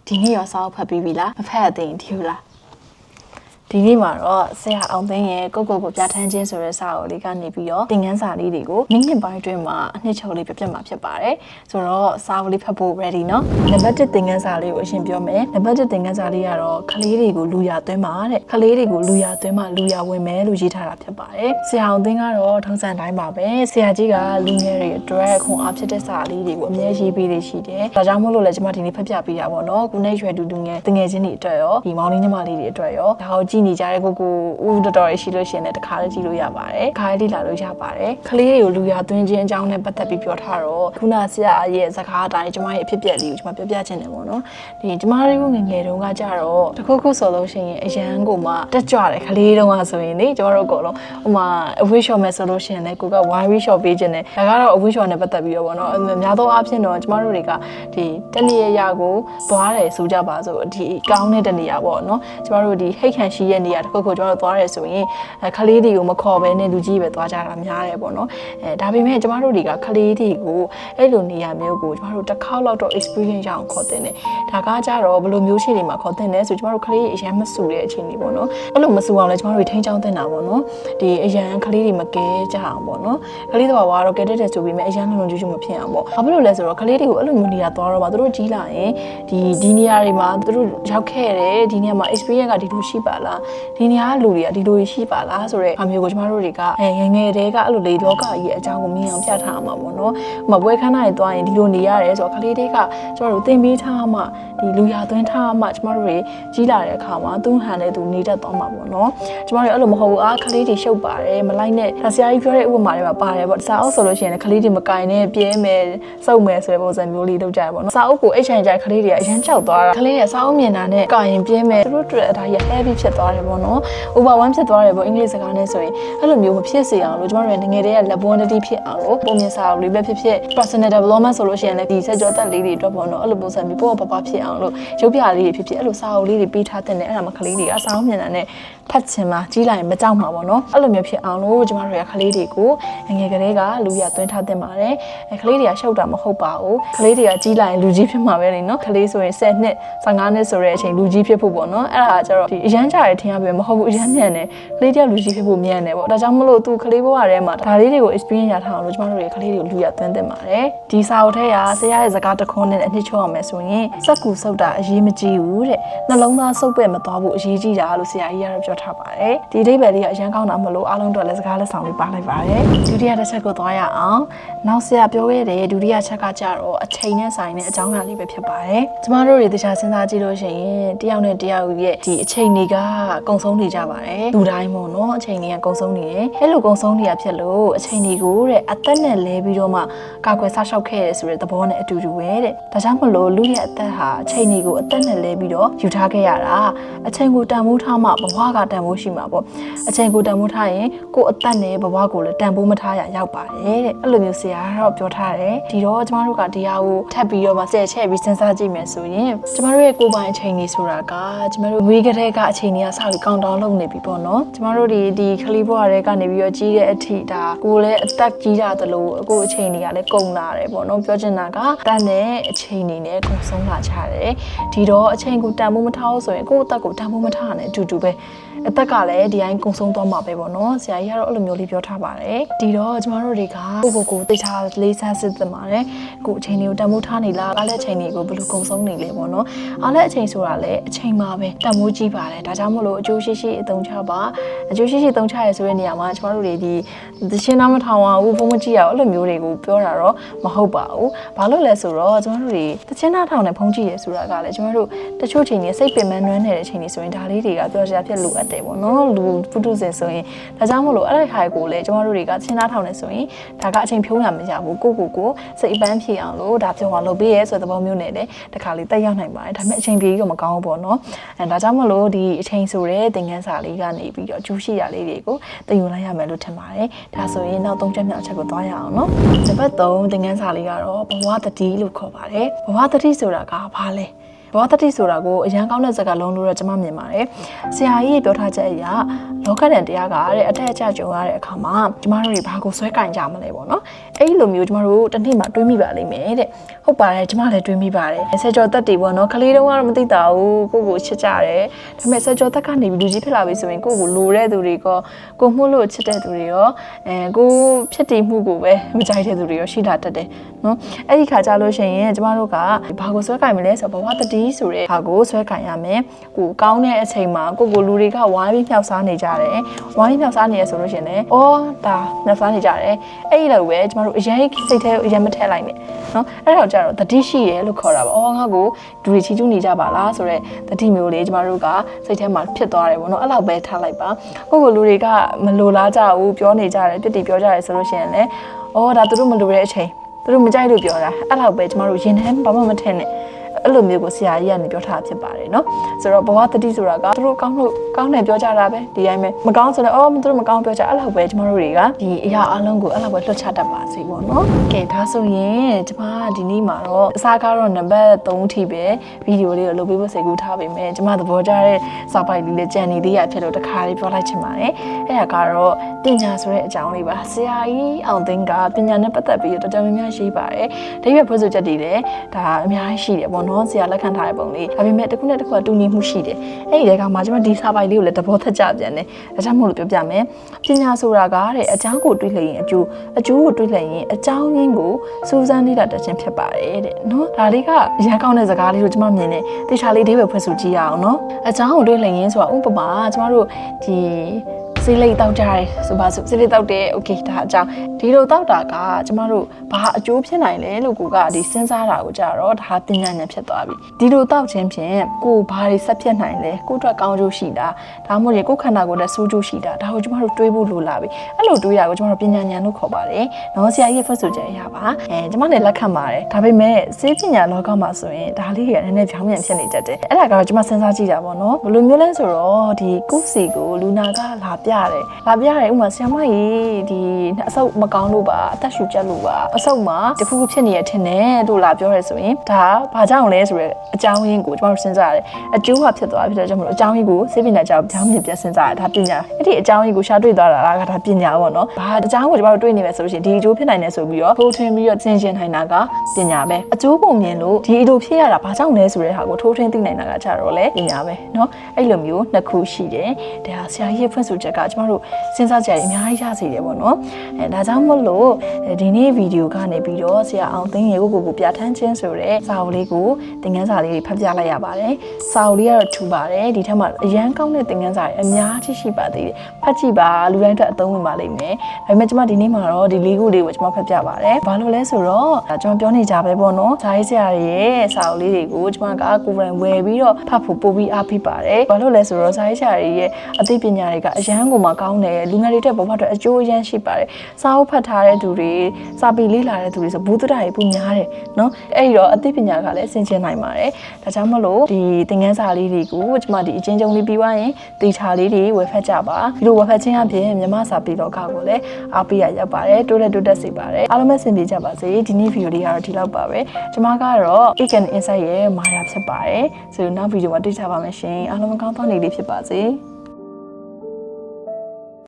ဒီနေ့ရောစာအုပ်ဖတ်ပြီးပြီလားမဖတ်ရသေးရင်ဒီလိုလားဒီနေ့မှာတော့ဆရာအောင်သိန်းရဲ့ကိုပြဋ္ဌာန်းခြင်းဆိုတဲ့စာအုပ်လေးကနေပြီးတော့သင်ခန်းစာလေးတွေကိုမိနစ်ပိုင်းအတွင်းမှာအနှစ်ချုပ်လေးပြပြမှာဖြစ်ပါတယ်ဆိုတော့စာအုပ်လေးဖတ်ဖို့ ready เนาะနံပါတ်1သင်ခန်းစာလေးကိုအရင်ပြောမယ်နံပါတ်1သင်ခန်းစာလေးကတော့ကလေးတွေကိုလူရသွင်းပါတဲ့ကလေးတွေကိုလူရသွင်းမှလူရဝင်မယ်လို့ရေးထားတာဖြစ်ပါတယ်ဆရာအောင်သိန်းကတော့ထုံးစံတိုင်းပါပဲဆရာကြီးကလူငယ်တွေအတွက်ခွန်အားဖြစ်တဲ့စာလေးတွေကိုအမြဲရေးပေးနေရှိတယ်ဒါကြောင့်မို့လို့လည်းကျွန်မဒီနေ့ဖတ်ပြပေးတာပေါ့နော်ခုနေ့ရွယ်တူတူငယ်တငယ်ချင်းတွေအတွက်ရောဒီမောင်လေးညီမလေးတွေအတွက်ရောဒါကိုကြည့်နေကြတဲ့ကိုဦးတော်တော်ရှိလို့ရှိရင်လည်းတစ်ခါလေးကြည့်လို့ရပါတယ်ခါလေးလာလို့ရပါတယ်ကလေးတွေကိုလူရသွင်းခြင်းအကြောင်းနဲ့ပတ်သက်ပြီးပြောထားတော့ခုနဆရာရဲ့စကားအတိုင်းကျွန်မရဲ့အဖြစ်အပျက်လေးကိုကျွန်မပြောပြချင်တယ်ပေါ့နော်ဒီကျွန်မတို့ငယ်ငယ်တုန်းကကြတော့တခုဆိုလို့ရှိရင်အရန်ကိုမှတက်ကြွတယ်ကလေးတုန်းကဆိုရင်လေကျွန်တော်တို့အကုန်လုံးဟိုမှာအဝိရှော်မယ်ဆိုလို့ရှိရင်လည်းကိုကဝိုင်းဝီရှော်ပေးခြင်းနဲ့ဒါကတော့အဝိရှော်နဲ့ပတ်သက်ပြီးတော့ပေါ့နော်အများသောအားဖြင့်တော့ကျွန်မတို့တွေကဒီတနေရာကိုသွားတယ်ဆိုကြပါစို့ဒီကောင်းတဲ့တနေရာပေါ့နော်ကျွန်တော်တို့ဒီဟိတ်ခန့်ရှိရဲ့နေရာတခုကိုကျွန်တော်တို့သွားတယ်ဆိုရင်ခလေးတွေကိုမခေါ်ဘဲနဲ့လူကြီးပဲသွားကြတာများတယ်ပေါ့နော်ဒါပေမဲ့ကျမတို့တွေကခလေးတွေကိုအဲ့လိုနေရာမျိုးကိုကျမတို့တစ်ခေါက်လောက်တော့ experience ရအောင်ခေါ်တင်တယ်ဒါကကြတော့ဘယ်လိုမျိုးခြေတွေမှာခေါ်တင်လဲဆိုကျမတို့ခလေးအရန်မဆူတဲ့အချိန်တွေပေါ့နော်အဲ့လိုမဆူအောင်လဲကျမတို့ထိန်းချောင်းတင်တာပေါ့နော်ဒီအရန်ခလေးတွေမကဲကြအောင်ပေါ့နော်ခလေးတော်ကတော့ကဲတက်တယ်ဆိုပြီးမဲ့အရန်လုံးကျူးမဖြစ်အောင်ပေါ့ဘာဖြစ်လို့လဲဆိုတော့ခလေးတွေကိုအဲ့လိုမျိုးနေရာသွားတော့မှသူတို့ကြီးလာရင်ဒီနေရာတွေမှာသူတို့ရောက်ခဲ့တယ်ဒီနေရာမှာ experience ကဒီလိုရှိပါလားဒီနေရာကလူတွေကဒီလိုရှိပါလားဆိုတော့အမျိုးကိုကျမတို့တွေကငယ်ငယ်တည်းကအဲ့လိုလေလောကကြီးရဲ့အကြောင်းကိုမြင်အောင်ပြထားမှာပေါ့နော်။မပွဲခန်းတိုင်းသွားရင်ဒီလိုနေရတယ်ဆိုတော့ကလေးတွေကကျမတို့သင်ပေးထားမှဒီလူရသွင်းထားမှကျမတို့တွေကြီးလာတဲ့အခါမှာသူ့ဟန်နဲ့သူနေတတ်သွားမှာပေါ့နော်။ကျမတို့အဲ့လိုမဟုတ်ဘူးကလေးတွေရှုပ်ပါတယ်မလိုက်နဲ့ဆရာကြီးပြောတဲ့ဥပမာတွေမှာပါတယ်ပေါ့။စာအုပ်ဆိုလို့ရှိရင်လည်းကလေးတွေမကင်နဲ့ပြဲမယ်စုပ်မယ်ဆိုတဲ့ပုံစံမျိုးလေးလုပ်ကြရပေါ့နော်။စာအုပ်ကိုအိတ်ချင်ကြကလေးတွေကအရန်ကြောက်သွားတာ။ကလေးတွေစာအုပ်မြင်တာနဲ့ကင်ပြဲမယ်သူတို့တွေအဒါကြီး heavy ဖြစ်သွားတယ်ပေါ့နော်။ overwhelm ဖြစ်သွားတယ်ပေါ့အင်္ဂလိပ်စကားနဲ့ဆိုရင်အဲ့လိုမျိုးမဖြစ်စေအောင်လို့ကျမတို့ငယ်တည်းက laboratory ဖြစ်အောင်လို့ပုံမြင်စာအုပ်လေးပဲဖြစ် personal development ဆိုလို့ရှိရင်လည်းဒီစက်ကြောတက်လေးတွေအတွက်ပေါ့နော်အဲ့လိုပုံစံမျိုးပေါ့ပပဖြစ်အောင်လို့ရုပ်ပြလေးတွေဖြစ်အဲ့လိုစာအုပ်လေးတွေပေးထားတဲ့အဲ့ဒါမှကလေးတွေကစာအုပ်မြင်တာနဲ့ဖတ်ချင်မှာကြီးလာရင်မကြောက်မှာပေါ့နော်အဲ့လိုမျိုးဖြစ်အောင်လို့ကျမတို့ကကလေးတွေကိုငယ်ကလေးကလူရသွင်းထားတင်ပါတယ်ကလေးတွေကရှုပ်တာမဟုတ်ပါဘူးကလေးတွေကကြီးလာရင်လူကြီးဖြစ်မှာပဲလေနော်ကလေးဆိုရင်10နှစ်15နှစ်ဆိုတဲ့အချိန်လူကြီးဖြစ်ဖို့ပေါ့နော်အဲ့ဒါကျတော့ဒီအရန်ကြရထင်ရပဲမဟုတ်ဘူးအရန်မြန်တယ်ကလေးတယောက်လူကြီးဖြစ်ဖို့မြန်တယ်ပေါ့ဒါကြောင့်မလို့သူကလေးဘဝထဲမှာဒါလေးတွေကို experience ရထားအောင်လို့ကျမတို့တွေကလေးတွေကိုလူရသွင်းတင်ပါတယ်ဒီစာအုပ်ထဲကဆရာရဲ့စကားတစ်ခွန်းနဲ့အနှစ်ချုပ်အောင်မယ်ဆိုရင်စက်ကူစုပ်တာအရေးမကြီးဘူးတဲ့နှလုံးသားစုပ်ပဲ့မသွားဘူးအရေးကြီးတာလို့ဆရာကြီးကတော့ပြောထားပါတယ်ဒီအဓိပ္ပာယ်လေးကအရန်ကောင်းတာမလို့အားလုံးတော့လည်းစကားလက်ဆောင်လေးပါလိုက်ပါတယ်ဒုတိယတစ်ချက်ကိုသွားရအောင်နောက်ဆရာပြောခဲ့တဲ့ဒုတိယချက်ကကြတော့အချိန်နဲ့ဆိုင်တဲ့အကြောင်းအရာလေးပဲဖြစ်ပါတယ်ကျမတို့တွေတခြားစဉ်းစားကြည့်လို့ရှိရင်တယောက်နဲ့တယောက်ရဲ့ဒီအချိန်တွေကကုန်ဆုံးနေကြပါတယ်လူတိုင်းပေါ့နော်အချိန်တွေကကုန်ဆုံးနေတယ်အဲ့လိုကုန်ဆုံးနေရဖြစ်လို့အချိန်တွေကိုတဲ့အသက်နဲ့လဲပြီးတော့မှကာကွယ်ဆောက်ရှောက်ခဲ့ရဆိုတဲ့သဘောနဲ့အတူတူပဲတဲ့ဒါကြောင့်မလို့လူရဲ့အသက်ဟာအချိန်တွေကိုအသက်နဲ့လဲပြီးတော့ယူထားခဲ့ရတာအချိန်ကိုတန်ဖိုးထားမှဘဝကတန်ဖိုးရှိမှာပေါ့အချိန်ကိုတန်ဖိုးထားရင်ကိုယ်အသက်နဲ့ဘဝကိုလည်းတန်ဖိုးမထားရရောက်ပါတယ်တဲ့အဲ့လိုမျိုးဆရာကတော့ပြောထားတယ်ဒီတော့ကျမတို့ကတရားကိုထပ်ပြီးတော့မှဆဲချဲ့ပြီးစဉ်းစားကြည့်မယ်ဆိုရင်ကျမတို့ရဲ့ကိုယ်ပိုင်အချိန်တွေဆိုတာကကျမတို့ဝေးကလေးကအချိန်တွေကစပြီးကောင်တောင်းလုပ်နေပြီပေါ့နော်ကျမတို့ဒီခလီဘွားတွေကနေပြီးတော့ကြီးတဲ့အထိဒါကိုယ်လည်းအသက်ကြီးတာတလို့အခုအချိန်တွေကလည်းကုန်လာတယ်ပေါ့နော်ပြောချင်တာကတန်းတဲ့အချိန်တွေနဲ့ကုန်ဆုံးလာကြတယ်ဒီတော့အချိန်ကိုတန်ဖိုးမထားလို့ဆိုရင်ကိုယ့်အသက်ကိုတန်ဖိုးမထားနဲ့အတူတူပဲအသက်ကလည်းဒီတိုင်းကုံဆုံးသွားမှာပဲပေါ့နော်ဆရာကြီးကတော့အဲ့လိုမျိုးလေးပြောထားပါတယ်ဒီတော့ကျမတို့တွေကကိုသိထားလေးစားစစ်သမှာလေကိုအချိန်တွေကိုတန်ဖိုးထားနေလားအားလည်းအချိန်တွေကိုဘယ်လိုကုံဆုံးနေလဲပေါ့နော်အားလည်းအချိန်ဆိုတာလည်းအချိန်မှာပဲတန်ဖိုးကြီးပါတယ်ဒါကြောင့်မို့လို့အကျိုးရှိရှိအသုံးချပါအကျိုးရှိရှိသုံးချရဆိုတဲ့နေရာမှာကျမတို့တွေဒီသချင်းသားမထောင်အောင်ဘူးဖုန်းမကြည့်ရအောင်အဲ့လိုမျိုးတွေကိုပြောတာတော့မဟုတ်ပါဘူးဘာလို့လဲဆိုတော့ကျမတို့တွေသချင်းသားထောင်နဲ့ဖုန်းကြည့်ရဆိုတာကလည်းကျမတို့တချို့ချိန်တွေစိတ်ပင်ပန်းနွမ်းနေတဲ့အချိန်တွေဆိုရင်ဒါလေးတွေကပြောစရာဖြစ်လို့အပ်တယ်ပေါ့နော်လူပုထုဇဉ်ဆိုရင်ဒါကြောင့်မို့လို့အဲ့ဒီခါကိုလေကျမတို့တွေကချင်းသားထောင်နေဆိုရင်ဒါကအချိန်ဖြုံးရမရဘူးကိုစိတ်အပန်းဖြေအောင်လို့ဒါပြောအောင်လုပ်ပေးရဲဆိုတဲ့သဘောမျိုးနဲ့လေတခါလေးတက်ရောက်နိုင်ပါတယ်ဒါပေမဲ့အချိန်ပြေတော့မကောင်းဘူးပေါ့နော်ဒါကြောင့်မို့လို့ဒီအချိန်ဆိုတဲ့သင်ခန်းစာလေးကနေပြီးတော့ကျူးရှိရလေးတွေကိုသင်ယူလိုက်ရမယ်လို့ထင်ပါတယ်ဒါဆိုရင်နောက်၃ချက်မြောက်ချက်ကိုသွားရအောင်နော်နံပါတ်3သင်ခန်းစာလေးကတော့ဘဝတတိလို့ခေါ်ပါတယ်ဘဝတတိဆိုတာကဘာလဲ ဘဝတတိဆိုတာကိုအရန်ကောင်းတဲ့စကားလုံးလို့တော့ကျွန်မမြင်ပါတယ်ဆရာကြီးပြောထားချက်အရလောကဓာတ်တရားကတဲ့အထက်အကျကြုံရတဲ့အခါမှာကျမတို့တွေဘာကိုဆွဲကင်ကြမလဲပေါ့နော်အဲ့ဒီလိုမျိုးကျမတို့တစ်နေ့မှတွေးမိပါလိမ့်မယ်တဲ့ဟုတ်ပါတယ်ကျမလည်းတွေးမိပါတယ်ဆယ်ကျော်သက်တွေပေါ့နော်ကလေးတုန်းကတော့မသိတာဘူးကိုချစ်ကြတယ်ဒါပေမဲ့ဆယ်ကျော်သက်ကနေပြီးလူကြီးဖြစ်လာပြီဆိုရင်ကိုလိုတဲ့သူတွေကကိုမှုလို့ချစ်တဲ့သူတွေရောကိုဖြစ်တည်မှုကိုပဲမကြိုက်တဲ့သူတွေရောရှိလာတတ်တယ်နော်အဲ့ဒီခါကြလို့ရှိရင်ကျမတို့ကဘာကိုဆွဲကင်မလဲဆိုတော့ဘဝတတိဆိုတဲ့ဟာကိုဆွဲကင်ရမယ်ကိုကောင်းတဲ့အချိန်မှာကိုလူတွေကဝိုင်းပြီးမြောက်စားနေကြတယ်ဝိုင်းမြောက်စားနေရဆိုလို့ရှိရင်လည်းအော်ဒါမြောက်စားနေကြတယ်အဲ့ဒီလိုပဲကျမတို့အရင်စိတ်ထဲအရင်မထည့်လိုက်နဲ့နော်အဲ့တော့ကြတော့တတိရှိရလို့ခေါ်တာပါအော်ငါကိုဒူတွေချီကျူးနေကြပါလားဆိုတော့တတိမျိုးလေးကျမတို့ကစိတ်ထဲမှာဖြစ်သွားတယ်ပေါ့နော်အဲ့လောက်ပဲထားလိုက်ပါကိုလူတွေကမလိုလားကြဘူးပြောနေကြတယ်ပြစ်တီပြောကြတယ်ဆိုလို့ရှိရင်လည်းအော်ဒါသူတို့မလိုတဲ့အချိန်သူတို့မကြိုက်လို့ပြောတာအဲ့လောက်ပဲကျမတို့ရင်ထဲဘာမှမထည့်နဲ့အဲ့လိုမျိုးကိုဆရာကြီးကနေပြောထားဖြစ်ပါတယ်နော်ဆိုတော့ဘဝတတိဆိုတာကသူတို့ကောင်းလို့ကောင်းတယ်ပြောကြတာပဲဒီတိုင်းပဲမကောင်းဆိုတော့အော်သူတို့မကောင်းပြောကြအဲ့လောက်ပဲကျမတို့တွေကဒီအရာအလုံးကိုအဲ့လောက်ပဲလွှတ်ချတတ်ပါစေပေါ့နော်ကဲဒါဆိုရင်ကျမဒီနေ့မှာတော့အစားကတော့နံပါတ်3ထိပဲဗီဒီယိုလေးကိုလုပ်ပေးဖို့စိတ်ကူးထားပေမဲ့ကျမသဘောကျတဲ့စာပိုက်လေးလေးကြံနေသေးရဖြစ်လို့တခါလေးပြောလိုက်ချင်ပါတယ်အဲ့ဒါကတော့ပညာဆိုတဲ့အကြောင်းလေးပါဆရာကြီးအောင်သိန်းကပညာနဲ့ပတ်သက်ပြီးတော်တော်များများရှိပါတယ်တရွေ့ဖွဲ့ဆိုချက်တွေလည်းဒါအများကြီးရှိတယ်ပေါ့နော်ဆရာလက်ခံထားတဲ့ပုံလေးဒါပေမဲ့တစ်ခုနဲ့တစ်ခုတူညီမှုရှိတယ်အဲ့ဒီတဲကမှကျွန်တော်ဒီစာပိုက်လေးကိုလည်းသဘောထက်ကြပြန်တယ်ဒါကြောင့်မို့လို့ပြောပြမယ်ပညာဆိုတာကတဲ့အကြောင်းကိုတွေးလိုက်ရင်အကျိုးကိုတွေးလိုက်ရင်အကြောင်းရင်းကိုစူးစမ်းနေတာတခြင်းဖြစ်ပါတယ်တဲ့နော်ဒါလေးကအရန်ကောင်းတဲ့စကားလေးကိုကျွန်မမြင်တယ်တေချာလေးအဓိပ္ပာယ်ဖွင့်ဆိုကြည့်ရအောင်နော်အကြောင်းကိုတွေးလိုက်ရင်ဆိုတာဥပမာကျွန်တော်တို့ဒီစေးလိတ်တောက်ကြတယ်ဆိုပါစို့စေးလိတ်တောက်တယ်โอเคဒါအကြောင်းဒီလိုတောက်တာကကျမတို့ဘာအကျိုးဖြစ်နိုင်လဲလို့ကိုကဒီစဉ်းစားတာကိုကြတော့ဒါပညာဉာဏ်ဖြစ်သွားပြီဒီလိုတောက်ခြင်းဖြင့်ကိုဘာတွေဆက်ဖြစ်နိုင်လဲကိုအတွက်ကောင်းကျိုးရှိတာဒါမှမဟုတ်ရင်ကိုခန္ဓာကိုယ်နဲ့ဆိုးကျိုးရှိတာဒါကိုကျမတို့တွေးဖို့လိုလာပြီအဲ့လိုတွေးရကိုကျမတို့ပညာဉာဏ်လို့ခေါ်ပါတယ်နော်ဆရာကြီးရဲ့ဖွင့်ဆိုချက်အရာပါကျမလည်းလက်ခံပါတယ်ဒါပေမဲ့စေးပညာလောကမှာဆိုရင်ဒါလေးတွေကနည်းနည်းပြောင်းပြန်ဖြစ်နေတတ်တယ်အဲ့ဒါကတော့ကျမစဉ်းစားကြည့်တာပေါ့နော်ဘယ်လိုမျိုးလဲဆိုတော့ဒီကုစီကိုလူနာကလာပြတယ်ဥမာဆရာမကြီးဒီအဆုပ်မကောင်းလို့ပါအသက်ရှူကျက်လို့ပါအဆုပ်မှာတခုခုဖြစ်နေရထင်တယ်လို့လာပြောရဲဆိုရင်ဒါဘာကြောင့်လဲဆိုရဲအကြောင်းရင်းကိုကျွန်တော်စဉ်းစားရတယ်အကျိုးကဖြစ်သွားပြီတဲ့ကြောင့်မလို့အကြောင်းရင်းကိုစေပညာကြောင့်ပြောင်းပြန်စဉ်းစားရတာပညာအဲ့ဒီအကြောင်းရင်းကိုရှာတွေ့သွားတာကဒါပညာပေါ့နော်ဘာအကြောင်းကိုကျွန်တော်တို့တွေ့နေမယ်ဆိုလို့ရှိရင်ဒီအကျိုးဖြစ်နိုင်တယ်ဆိုပြီးတော့ထိုးထွင်းပြီးတော့သင်ရှင်းနိုင်တာကပညာပဲအကျိုးပုံမြင်လို့ဒီအလိုဖြစ်ရတာဘာကြောင့်လဲဆိုတဲ့ဟာကိုထိုးထွင်းသိနိုင်တာကကြတော့လေပညာပဲနော်အဲ့လိုမျိုးနှစ်ခုရှိတယ်ဒါဆရာကြီးရဲ့ဖွင့်ဆိုချက်ကကျွန်တော်တို့စဉ်းစားကြရအများကြီးရစေတယ်ပေါ့နော်ဒါကြောင့်မို့လို့ဒီနေ့ဗီဒီယိုကနေပြီးတော့ဆရာအောင်သိန်းရေကိုပြဋ္ဌာန်းခြင်းဆိုတဲ့စာအုပ်လေးကိုသင်ခန်းစာလေးဖတ်ပြလိုက်ရပါတယ်စာအုပ်လေးကတော့ထူပါတယ်ဒီထက်မှအရန်ကောင်းတဲ့သင်ခန်းစာတွေအများကြီးရှိပါသေးတယ်ဖတ်ကြည့်ပါလူတိုင်းအတွက်အသုံးဝင်ပါလိမ့်မယ်ဒါပေမဲ့ကျွန်မဒီနေ့မှာတော့ဒီလေးခုလေးကိုကျွန်မဖတ်ပြပါတယ်ဘာလို့လဲဆိုတော့ကျွန်မပြောနေကြပဲပေါ့နော်ဇာရေးဆရာတွေရဲ့စာအုပ်လေးတွေကိုကျွန်မကကိုယ်တိုင်ဝယ်ပြီးတော့ဖတ်ဖို့ပို့ပြီးအားပေးပါတယ်ဘာလို့လဲဆိုတော့ဇာရေးဆရာတွေရဲ့အသိပညာတွေကအရန်ကိုမှကောင်းတယ်လူငယ်တွေအတွက်ဘဝအတွက်အကျိုးအရန်ရှိပါတယ်စာအုပ်ဖတ်ထားတဲ့သူတွေစာပေလေ့လာတဲ့သူတွေဆိုဘူးတရတွေပူများတယ်နော်အဲ့ဒီတော့အသိပညာကလည်းဆင်ခြင်နိုင်ပါတယ်ဒါကြောင့်မလို့ဒီသင်ခန်းစာလေးတွေကိုကျွန်မဒီအချင်းချင်းလေးပြီးသွားရင်တေချာလေးတွေဝယ်ဖတ်ကြပါဒီလိုဝယ်ဖတ်ခြင်းအပြင်မြန်မာစာပေလောကကိုလည်းအားပေးရရောက်ပါတယ်တိုးတက်စေပါတယ်အားလုံးပဲဆင်ပြေကြပါစေဒီနေ့ဗီဒီယိုလေးကတော့ဒီလောက်ပါပဲကျွန်မကတော့ Econ Insight ရဲ့မာယာဖြစ်ပါတယ်ဆိုတော့နောက်ဗီဒီယိုမှာတွေ့ကြပါမယ်ရှင်အားလုံးကောင်းသောနေ့လေးဖြစ်ပါစေ